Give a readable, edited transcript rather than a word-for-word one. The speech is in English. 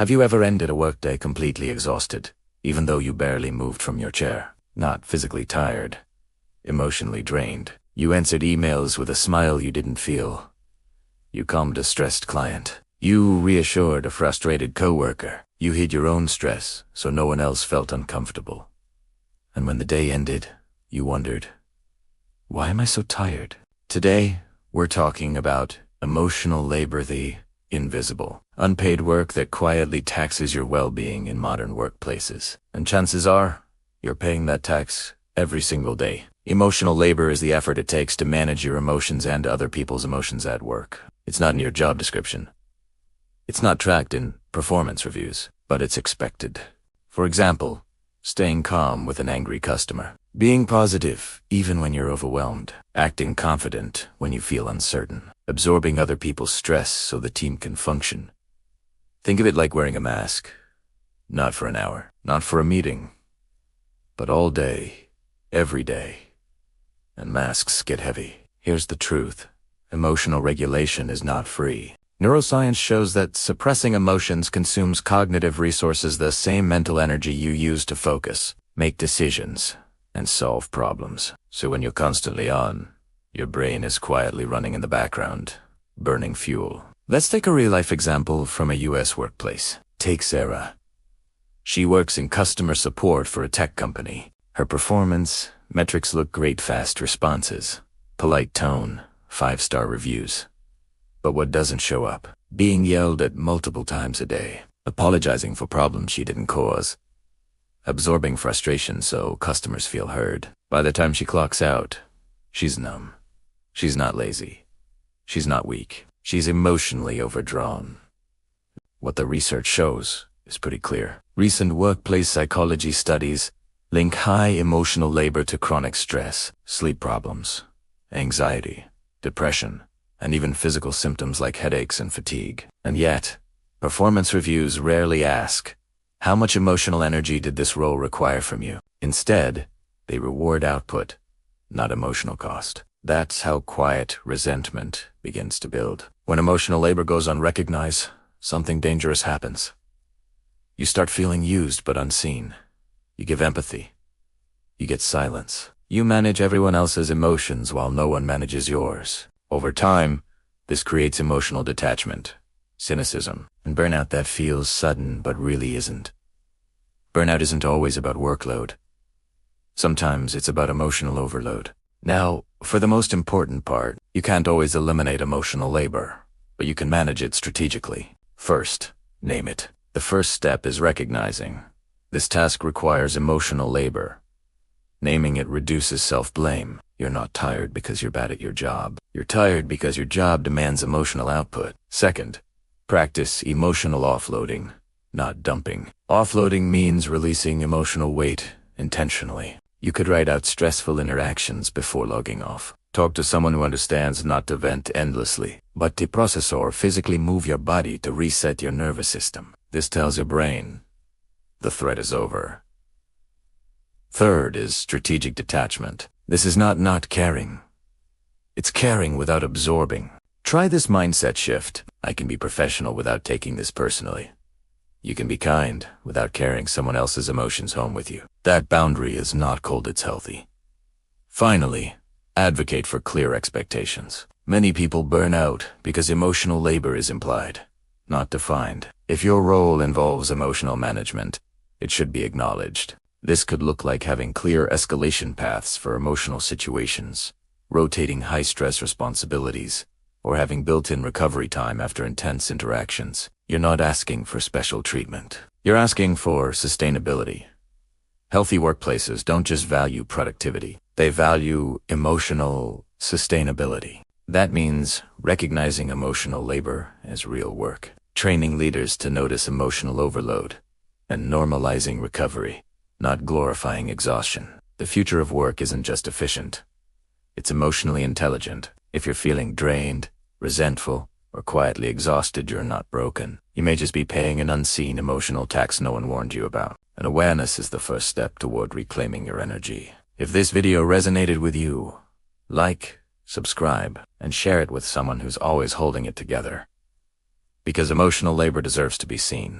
Have you ever ended a workday completely exhausted, even though you barely moved from your chair? Not physically tired, emotionally drained. You answered emails with a smile you didn't feel. You calmed a stressed client. You reassured a frustrated coworker. You hid your own stress so no one else felt uncomfortable. And when the day ended, you wondered, why am I so tired? Today, we're talking about emotional labor, the invisible, unpaid work that quietly taxes your well-being in modern workplaces. And chances are, you're paying that tax every single day. Emotional labor is the effort it takes to manage your emotions and other people's emotions at work. It's not in your job description. It's not tracked in performance reviews, but it's expected. For example, staying calm with an angry customer, being positive even when you're overwhelmed, acting confident when you feel uncertain, absorbing other people's stress so the team can function. Think of it like wearing a mask. Not for an hour, not for a meeting, but all day, every day. And masks get heavy. Here's the truth. Emotional regulation is not free. Neuroscience shows that suppressing emotions consumes cognitive resources, the same mental energy you use to focus, make decisions, and solve problems. So when you're constantly on, your brain is quietly running in the background, burning fuel. Let's take a real-life example from a US workplace. Take Sarah. She works in customer support for a tech company. Her performance metrics look great: fast responses, polite tone, 5-star reviews. But what doesn't show up? Being yelled at multiple times a day, apologizing for problems she didn't cause, absorbing frustration so customers feel heard. By the time she clocks out, she's numb. She's not lazy. She's not weak. She's emotionally overdrawn. What the research shows is pretty clear. Recent workplace psychology studies link high emotional labor to chronic stress, sleep problems, anxiety, depression, and even physical symptoms like headaches and fatigue. And yet, performance reviews rarely ask, how much emotional energy did this role require from you? Instead, they reward output, not emotional cost. That's how quiet resentment begins to build. When emotional labor goes unrecognized, something dangerous happens. You start feeling used but unseen. You give empathy. You get silence. You manage everyone else's emotions while no one manages yours. Over time, this creates emotional detachment, cynicism, and burnout that feels sudden but really isn't. Burnout isn't always about workload. Sometimes it's about emotional overload. Now, for the most important part, you can't always eliminate emotional labor, but you can manage it strategically. First, name it. The first step is recognizing this task requires emotional labor. Naming it reduces self-blame. You're not tired because you're bad at your job. You're tired because your job demands emotional output. Second, practice emotional offloading, not dumping. Offloading means releasing emotional weight intentionally. You could write out stressful interactions before logging off. Talk to someone who understands, not to vent endlessly, but to process or physically move your body to reset your nervous system. This tells your brain, the threat is over. Third is strategic detachment. This is not caring. It's caring without absorbing. Try this mindset shift. I can be professional without taking this personally. You can be kind without carrying someone else's emotions home with you. That boundary is not cold, it's healthy. Finally, advocate for clear expectations. Many people burn out because emotional labor is implied, not defined. If your role involves emotional management, it should be acknowledged. This could look like having clear escalation paths for emotional situations, rotating high-stress responsibilities, or having built-in recovery time after intense interactions. You're not asking for special treatment. You're asking for sustainability. Healthy workplaces don't just value productivity. They value emotional sustainability. That means recognizing emotional labor as real work, training leaders to notice emotional overload, and normalizing recovery, not glorifying exhaustion. The future of work isn't just efficient. It's emotionally intelligent. If you're feeling drained, resentful, or quietly exhausted, you're not broken. You may just be paying an unseen emotional tax no one warned you about. And awareness is the first step toward reclaiming your energy. If this video resonated with you, like, subscribe, and share it with someone who's always holding it together. Because emotional labor deserves to be seen.